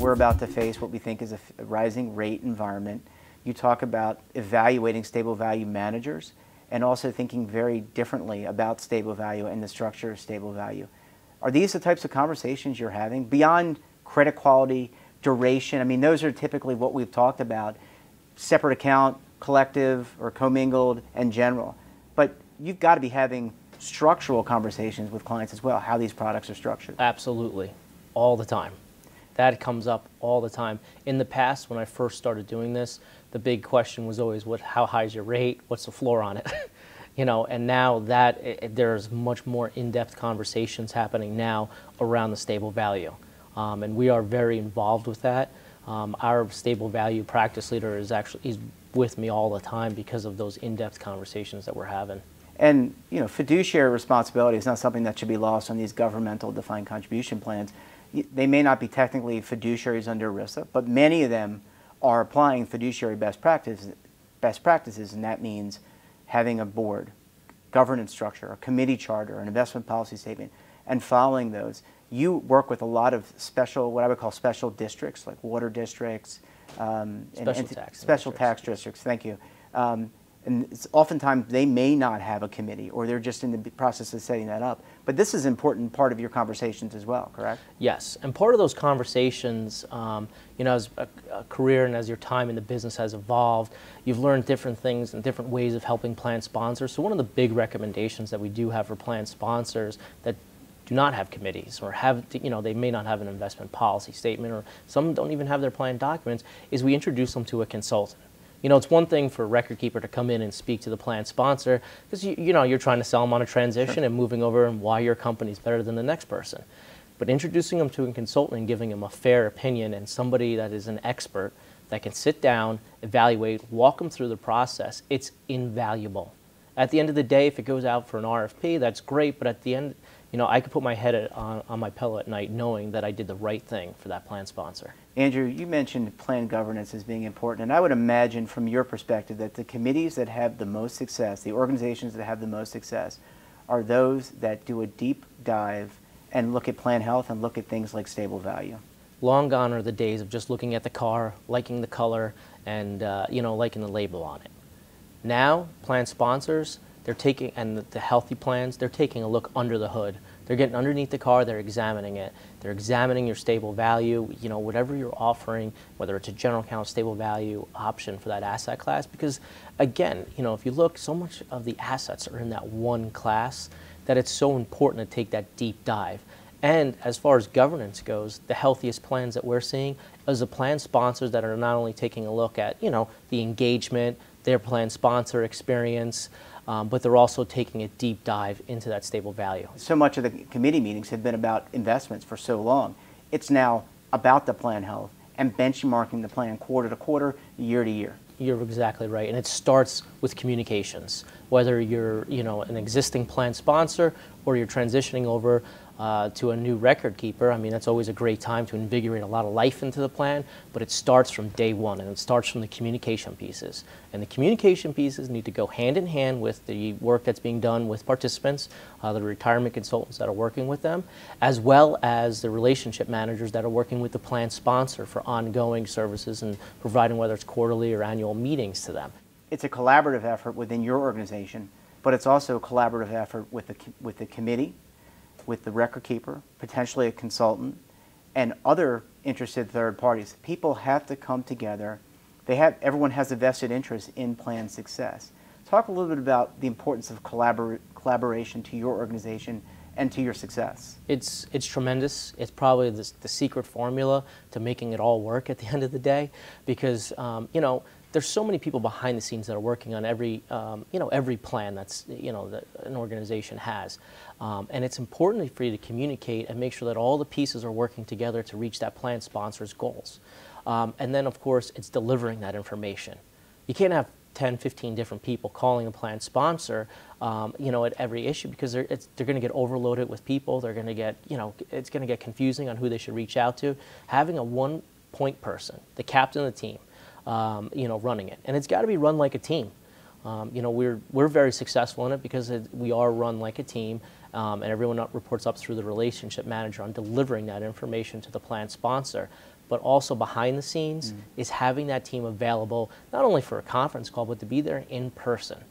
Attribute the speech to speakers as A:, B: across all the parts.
A: we're about to face what we think is a rising rate environment. You talk about evaluating stable value managers and also thinking very differently about stable value and the structure of stable value. Are these the types of conversations you're having beyond credit quality, duration? I mean, those are typically what we've talked about, separate account, collective or commingled, and general. But you've got to be having structural conversations with clients as well, how these products are structured.
B: Absolutely, all the time. That comes up all the time. In the past, when I first started doing this, the big question was always, how high is your rate? What's the floor on it? You know, and now that there's much more in-depth conversations happening now around the stable value. And we are very involved with that. Our stable value practice leader he's with me all the time because of those in-depth conversations that we're having.
A: And, you know, fiduciary responsibility is not something that should be lost on these governmental defined contribution plans. They may not be technically fiduciaries under ERISA, but many of them are applying fiduciary best practices, and that means having a board, governance structure, a committee charter, an investment policy statement, and following those. You work with a lot of special, what I would call special districts, like water districts, special tax districts. Thank you. And it's oftentimes they may not have a committee, or they're just in the process of setting that up. But this is an important part of your conversations as well, correct?
B: Yes, and part of those conversations, you know, as a career and as your time in the business has evolved, you've learned different things and different ways of helping plan sponsors. So one of the big recommendations that we do have for plan sponsors that do not have committees or have, you know, they may not have an investment policy statement, or some don't even have their plan documents, is we introduce them to a consultant. You know, it's one thing for a record keeper to come in and speak to the plan sponsor because, you know, you're trying to sell them on a transition
A: Sure.
B: and moving over and why your company's better than the next person. But introducing them to a consultant and giving them a fair opinion and somebody that is an expert that can sit down, evaluate, walk them through the process, it's invaluable. At the end of the day, if it goes out for an RFP, that's great, but at the end, you know, I could put my head on my pillow at night knowing that I did the right thing for that plan sponsor.
A: Andrew, you mentioned plan governance as being important, and I would imagine from your perspective that the committees that have the most success, the organizations that have the most success, are those that do a deep dive and look at plan health and look at things like stable value.
B: Long gone are the days of just looking at the car, liking the color, and you know, liking the label on it. Now, plan sponsors, they're taking, and the healthy plans, they're taking a look under the hood. They're getting underneath the car, they're examining it. They're examining your stable value, you know, whatever you're offering, whether it's a general account stable value option for that asset class. Because again, you know, if you look, so much of the assets are in that one class that it's so important to take that deep dive. And as far as governance goes, the healthiest plans that we're seeing is the plan sponsors that are not only taking a look at, you know, the engagement, their plan sponsor experience, but they're also taking a deep dive into that stable value.
A: So much of the committee meetings have been about investments for so long. It's now about the plan health and benchmarking the plan quarter to quarter, year to year.
B: You're exactly right, and it starts with communications. Whether you're, you know, an existing plan sponsor or you're transitioning over to a new record keeper, I mean, that's always a great time to invigorate a lot of life into the plan, but it starts from day one, and it starts from the communication pieces. And the communication pieces need to go hand in hand with the work that's being done with participants, the retirement consultants that are working with them, as well as the relationship managers that are working with the plan sponsor for ongoing services and providing whether it's quarterly or annual meetings to them.
A: It's a collaborative effort within your organization, but it's also a collaborative effort with the committee, with the record keeper, potentially a consultant, and other interested third parties. People have to come together. Everyone has a vested interest in plan success. Talk a little bit about the importance of collaboration to your organization and to your success.
B: It's tremendous. It's probably the secret formula to making it all work at the end of the day, because you know, there's so many people behind the scenes that are working on every you know, every plan that's, you know, that an organization has, and it's important for you to communicate and make sure that all the pieces are working together to reach that plan sponsor's goals. And then, of course, it's delivering that information. You can't have 10, 15 different people calling a plan sponsor, you know, at every issue, because they're going to get overloaded with people. They're going to get, you know, it's going to get confusing on who they should reach out to. Having a one-point person, the captain of the team, you know, running it, and it's got to be run like a team. You know, we're very successful in it because we are run like a team, and everyone reports up through the relationship manager on delivering that information to the plan sponsor. but also behind the scenes is having that team available, not only for a conference call, but to be there in person,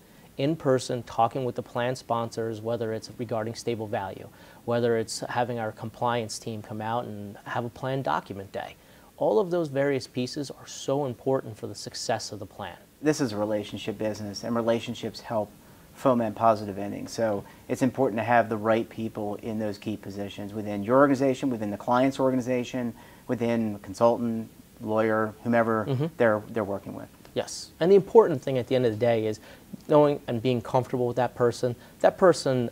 B: talking with the plan sponsors, whether it's regarding stable value, whether it's having our compliance team come out and have a plan document day. All of those various pieces are so important for the success of the plan.
A: This is a relationship business, and relationships help foment positive endings. So it's important to have the right people in those key positions within your organization, within the client's organization, within consultant, lawyer, whomever they're working with.
B: Yes, and the important thing at the end of the day is knowing and being comfortable with that person. That person,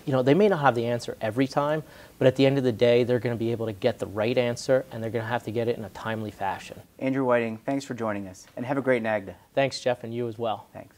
B: you know, they may not have the answer every time, but at the end of the day, they're going to be able to get the right answer, and they're going to have to get it in a timely fashion.
A: Andrew Whiting, thanks for joining us, and have a great NAGDA.
B: Thanks, Jeff, and you as well.
A: Thanks.